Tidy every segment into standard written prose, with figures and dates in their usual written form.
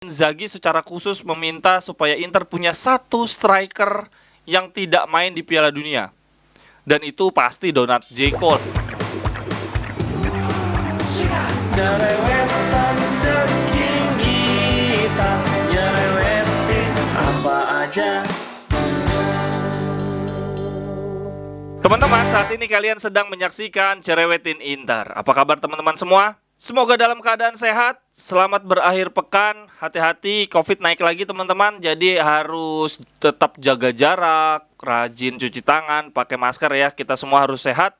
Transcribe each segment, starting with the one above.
Inzaghi secara khusus meminta supaya Inter punya satu striker yang tidak main di Piala Dunia. Dan itu pasti Donat Dzeko. Jerewetan ceking kita, nyerewetin apa aja. Teman-teman, saat ini kalian sedang menyaksikan Cerewetin Inter. Apa kabar teman-teman semua? Semoga dalam keadaan sehat. Selamat berakhir pekan. Hati-hati, COVID naik lagi teman-teman. Jadi harus tetap jaga jarak, rajin cuci tangan, pakai masker ya. Kita semua harus sehat.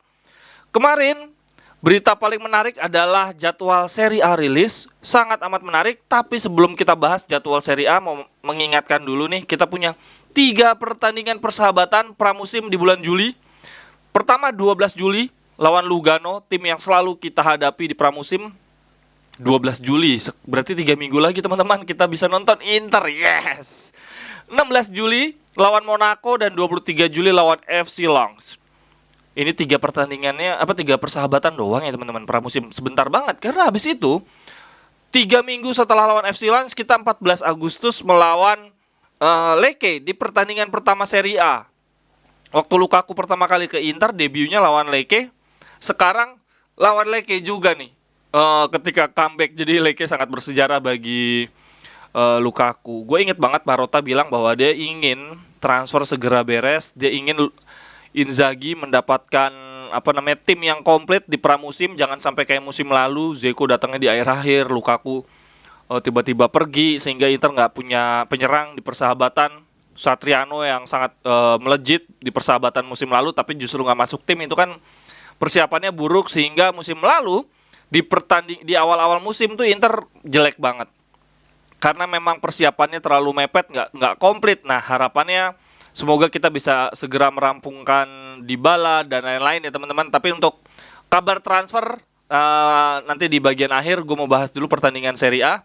Kemarin berita paling menarik adalah jadwal Serie A rilis. Sangat amat menarik. Tapi sebelum kita bahas jadwal Serie A, mau mengingatkan dulu nih, kita punya 3 pertandingan persahabatan pramusim di bulan Juli. Pertama 12 Juli lawan Lugano, tim yang selalu kita hadapi di pramusim. 12 Juli, berarti 3 minggu lagi teman-teman kita bisa nonton Inter, yes. 16 Juli lawan Monaco dan 23 Juli lawan FC Lens. Ini 3 pertandingannya, 3 persahabatan doang ya teman-teman, pramusim sebentar banget. Karena habis itu 3 minggu setelah lawan FC Lens, kita 14 Agustus melawan Lecce di pertandingan pertama Serie A. Waktu Lukaku pertama kali ke Inter, debutnya lawan Lecce. Sekarang lawan Lecce juga nih. Ketika comeback, jadi Lecce sangat bersejarah bagi Lukaku. Gue inget banget Marotta bilang bahwa dia ingin transfer segera beres. Dia ingin Inzaghi mendapatkan tim yang komplit di pramusim. Jangan sampai kayak musim lalu, Dzeko datangnya di akhir-akhir, Lukaku tiba-tiba pergi sehingga Inter nggak punya penyerang di persahabatan. Satriano yang sangat melejit di persahabatan musim lalu tapi justru nggak masuk tim, itu kan persiapannya buruk sehingga musim lalu di awal-awal musim tuh Inter jelek banget karena memang persiapannya terlalu mepet, nggak komplit. Nah harapannya semoga kita bisa segera merampungkan Dybala dan lain-lain ya teman-teman. Tapi untuk kabar transfer nanti di bagian akhir. Gue mau bahas dulu pertandingan Serie A.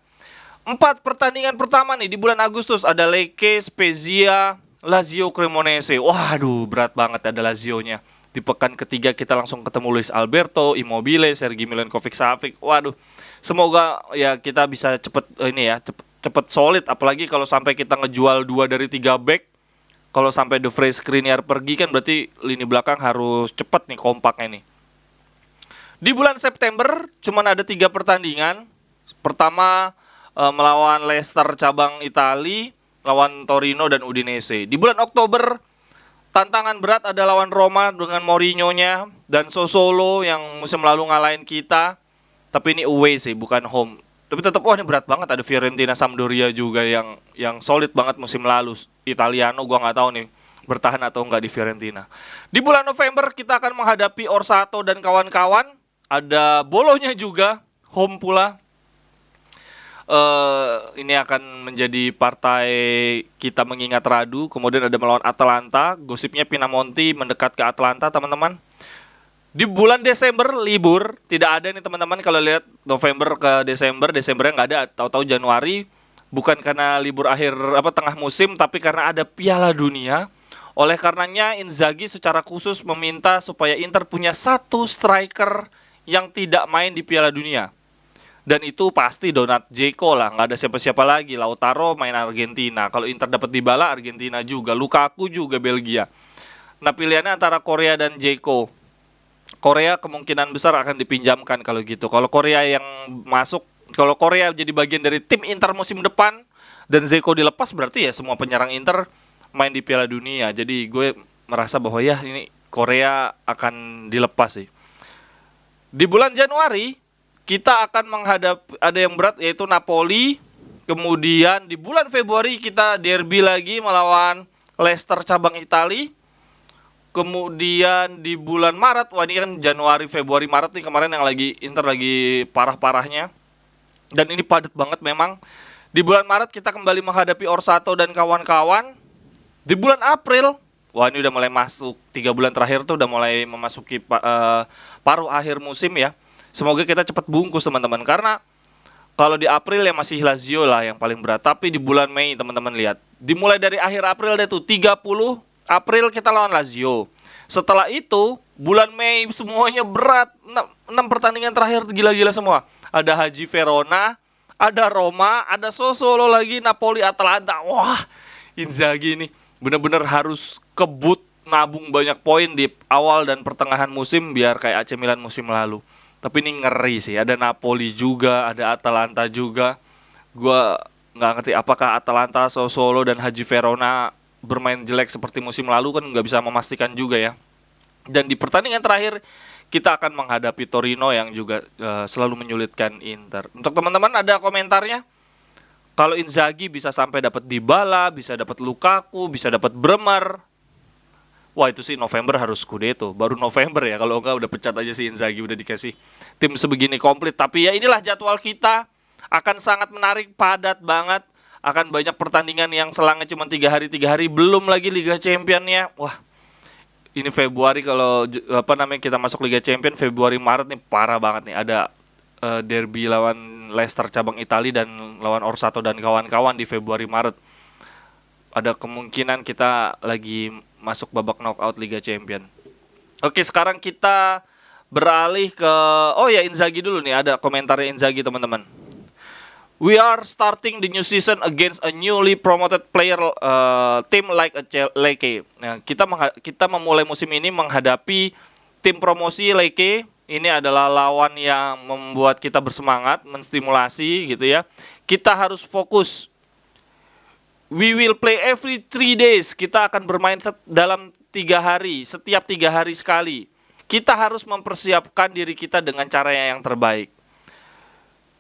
4 pertandingan pertama nih di bulan Agustus ada Lecce, Spezia, Lazio, Cremonese. Waduh, berat banget ada Lazio-nya. Di pekan ketiga kita langsung ketemu Luis Alberto, Immobile, Sergei Milinkovic-Savic. Waduh, semoga ya kita bisa cepet solid. Apalagi kalau sampai kita ngejual 2 dari 3 back. Kalau sampai De Vrij, Skriniar pergi kan berarti lini belakang harus cepet nih kompaknya nih. Di bulan September cuman ada 3 pertandingan. Pertama melawan Leicester cabang Itali, lawan Torino dan Udinese. Di bulan Oktober tantangan berat ada lawan Roma dengan Mourinho-nya dan Sassuolo yang musim lalu ngalahin kita. Tapi ini away sih, bukan home. Tapi tetap ini berat banget. Ada Fiorentina, Sampdoria juga yang solid banget musim lalu. Italiano gua nggak tahu nih bertahan atau enggak di Fiorentina. Di bulan November kita akan menghadapi Orsato dan kawan-kawan. Ada Bolonya juga, home pula. Ini akan menjadi partai kita mengingat Radu. Kemudian ada melawan Atalanta. Gosipnya Pinamonti mendekat ke Atalanta teman-teman. Di bulan Desember libur. Tidak ada nih teman-teman. Kalau lihat November ke Desembernya nggak ada. Tahu-tahu Januari. Bukan karena libur akhir tengah musim, tapi karena ada Piala Dunia. Oleh karenanya Inzaghi secara khusus meminta supaya Inter punya satu striker yang tidak main di Piala Dunia. Dan itu pasti Donat Dzeko lah, nggak ada siapa-siapa lagi. Lautaro main Argentina. Kalau Inter dapat Dybala, Argentina juga. Lukaku juga Belgia. Nah pilihannya antara Korea dan Dzeko. Korea kemungkinan besar akan dipinjamkan kalau gitu. Kalau Korea yang masuk, kalau Korea jadi bagian dari tim Inter musim depan dan Dzeko dilepas, berarti ya semua penyerang Inter main di Piala Dunia. Jadi gue merasa bahwa ya ini Korea akan dilepas sih. Di bulan Januari kita akan menghadapi ada yang berat yaitu Napoli. Kemudian di bulan Februari kita derby lagi melawan Leicester cabang Itali. Kemudian di bulan Maret, ini kan Januari, Februari, Maret nih kemarin yang Inter lagi parah-parahnya. Dan ini padat banget memang. Di bulan Maret kita kembali menghadapi Orsato dan kawan-kawan. Di bulan April, ini udah mulai masuk 3 bulan terakhir tuh udah mulai memasuki paruh akhir musim ya. Semoga kita cepat bungkus teman-teman. Karena kalau di April ya masih Lazio lah yang paling berat. Tapi di bulan Mei teman-teman lihat. Dimulai dari akhir April deh tuh. 30 April kita lawan Lazio. Setelah itu bulan Mei semuanya berat. 6 pertandingan terakhir gila-gila semua. Ada Haji Verona, ada Roma, ada Sassuolo lagi, Napoli, Atalanta. Wah, Inzaghi ini benar-benar harus kebut nabung banyak poin di awal dan pertengahan musim biar kayak AC Milan musim lalu. Tapi ini ngeri sih, ada Napoli juga, ada Atalanta juga. Gua nggak ngerti apakah Atalanta, Sassuolo dan Haji Verona bermain jelek seperti musim lalu, kan nggak bisa memastikan juga ya. Dan di pertandingan terakhir kita akan menghadapi Torino yang juga selalu menyulitkan Inter. Untuk teman-teman ada komentarnya? Kalau Inzaghi bisa sampai dapat Dybala, bisa dapat Lukaku, bisa dapat Bremer. Wah, itu sih November harus Scudetto. Baru November ya, kalau enggak udah pecat aja si Inzaghi, udah dikasih tim sebegini komplit. Tapi ya inilah jadwal kita, akan sangat menarik, padat banget. Akan banyak pertandingan yang selangnya cuma 3 hari, belum lagi Liga Championnya. Wah, ini Februari kalau kita masuk Liga Champion Februari Maret nih parah banget nih. Ada derby lawan Leicester cabang Italia dan lawan Orsato dan kawan-kawan di Februari Maret. Ada kemungkinan kita lagi masuk babak knockout Liga Champion. Oke, sekarang kita beralih ke Inzaghi dulu nih, ada komentarnya Inzaghi teman-teman. We are starting the new season against a newly promoted player team like Lecce. Nah, kita memulai musim ini menghadapi tim promosi Lecce. Ini adalah lawan yang membuat kita bersemangat, menstimulasi gitu ya. Kita harus fokus. We will play every 3 days. Kita akan bermain dalam 3 hari, setiap 3 hari sekali. Kita harus mempersiapkan diri kita dengan cara yang terbaik.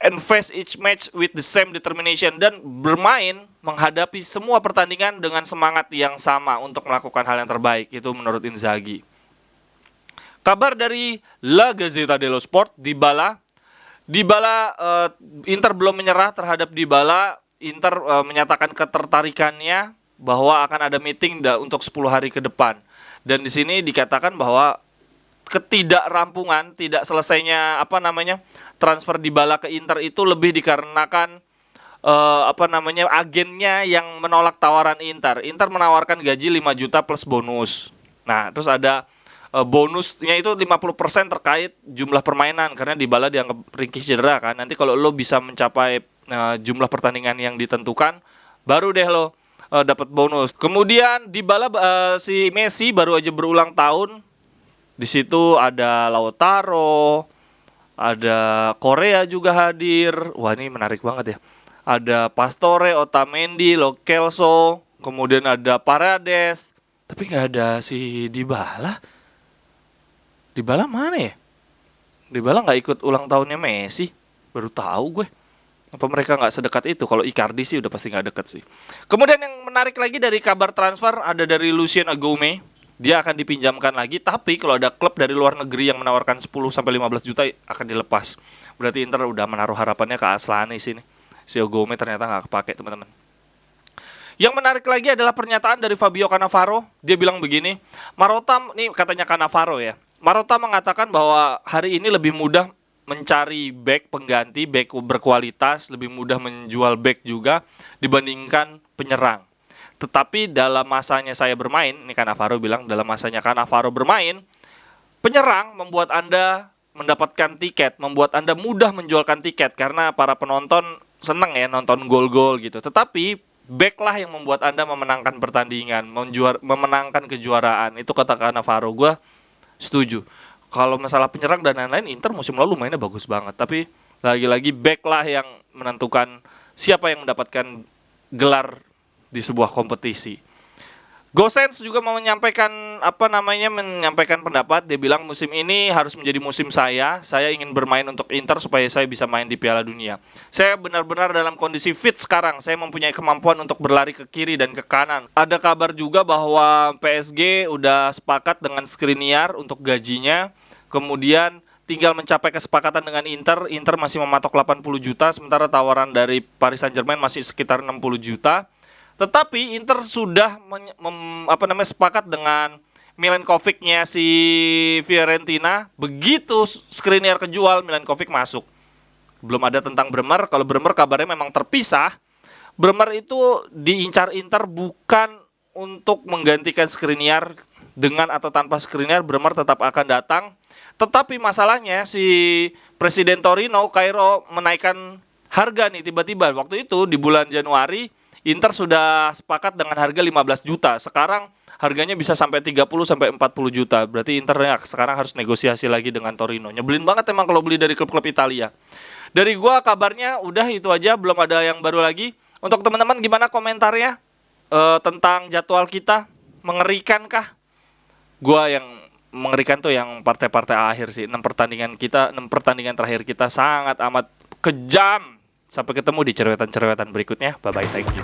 And face each match with the same determination, dan bermain menghadapi semua pertandingan dengan semangat yang sama untuk melakukan hal yang terbaik. Itu menurut Inzaghi. Kabar dari La Gazzetta dello Sport, Dybala, Inter belum menyerah terhadap Dybala. Inter menyatakan ketertarikannya bahwa akan ada meeting untuk 10 hari ke depan. Dan di sini dikatakan bahwa ketidakrampungan, tidak selesainya transfer Dybala ke Inter itu lebih dikarenakan agennya yang menolak tawaran Inter. Inter menawarkan gaji 5 juta plus bonus. Nah, terus ada bonusnya itu 50% terkait jumlah permainan karena Dybala dianggap ringkih cedera kan. Nanti kalau lo bisa mencapai jumlah pertandingan yang ditentukan, baru deh lo dapat bonus. Kemudian Dybala si Messi baru aja berulang tahun. Di situ ada Lautaro, ada Korea juga hadir. Wah, ini menarik banget ya. Ada Pastore, Otamendi, Lo Celso, kemudian ada Paredes. Tapi nggak ada si Dybala. Dybala mana ya? Dybala nggak ikut ulang tahunnya Messi. Baru tahu gue. Apa mereka nggak sedekat itu? Kalau Icardi sih udah pasti nggak dekat sih. Kemudian yang menarik lagi dari kabar transfer ada dari Lucien Agoume. Dia akan dipinjamkan lagi, tapi kalau ada klub dari luar negeri yang menawarkan 10-15 juta akan dilepas. Berarti Inter udah menaruh harapannya ke Aslani sini. Si Agoume ternyata nggak kepake teman-teman. Yang menarik lagi adalah pernyataan dari Fabio Cannavaro. Dia bilang begini, Marotta, ini katanya Cannavaro ya, Marotta mengatakan bahwa hari ini lebih mudah mencari back pengganti, back berkualitas, lebih mudah menjual back juga dibandingkan penyerang. Tetapi dalam masanya saya bermain, ini Cannavaro bilang, dalam masanya Cannavaro bermain, penyerang membuat Anda mendapatkan tiket, membuat Anda mudah menjualkan tiket karena para penonton senang ya nonton gol-gol gitu. Tetapi backlah yang membuat Anda memenangkan pertandingan, memenangkan kejuaraan. Itu kata Cannavaro, gue setuju. Kalau masalah penyerang dan lain-lain, Inter musim lalu mainnya bagus banget. Tapi lagi-lagi backlah yang menentukan siapa yang mendapatkan gelar di sebuah kompetisi. Gosens juga mau menyampaikan pendapat. Dia bilang musim ini harus menjadi musim saya. Saya ingin bermain untuk Inter supaya saya bisa main di Piala Dunia. Saya benar-benar dalam kondisi fit sekarang. Saya mempunyai kemampuan untuk berlari ke kiri dan ke kanan. Ada kabar juga bahwa PSG udah sepakat dengan Skriniar untuk gajinya. Kemudian tinggal mencapai kesepakatan dengan Inter. Inter masih mematok 80 juta, sementara tawaran dari Paris Saint-Germain masih sekitar 60 juta. Tetapi Inter sudah sepakat dengan Milenkovic-nya si Fiorentina. Begitu Skriniar kejual, Milenkovic masuk. Belum ada tentang Bremer. Kalau Bremer kabarnya memang terpisah. Bremer itu diincar Inter bukan untuk menggantikan Skriniar. Dengan atau tanpa Skriniar, Bremer tetap akan datang. Tetapi masalahnya si Presiden Torino, Cairo, menaikkan harga nih tiba-tiba waktu itu di bulan Januari Inter sudah sepakat dengan harga 15 juta. Sekarang harganya bisa sampai 30 sampai 40 juta. Berarti Inter ya, sekarang harus negosiasi lagi dengan Torino. Nyebelin banget emang kalau beli dari klub-klub Italia. Dari gua kabarnya udah itu aja, belum ada yang baru lagi. Untuk teman-teman gimana komentarnya tentang jadwal kita? Mengerikankah? Gua yang mengerikan tuh yang partai-partai akhir sih. 6 pertandingan terakhir kita sangat amat kejam. Sampai ketemu di cerewetan-cerewetan berikutnya. Bye-bye, thank you.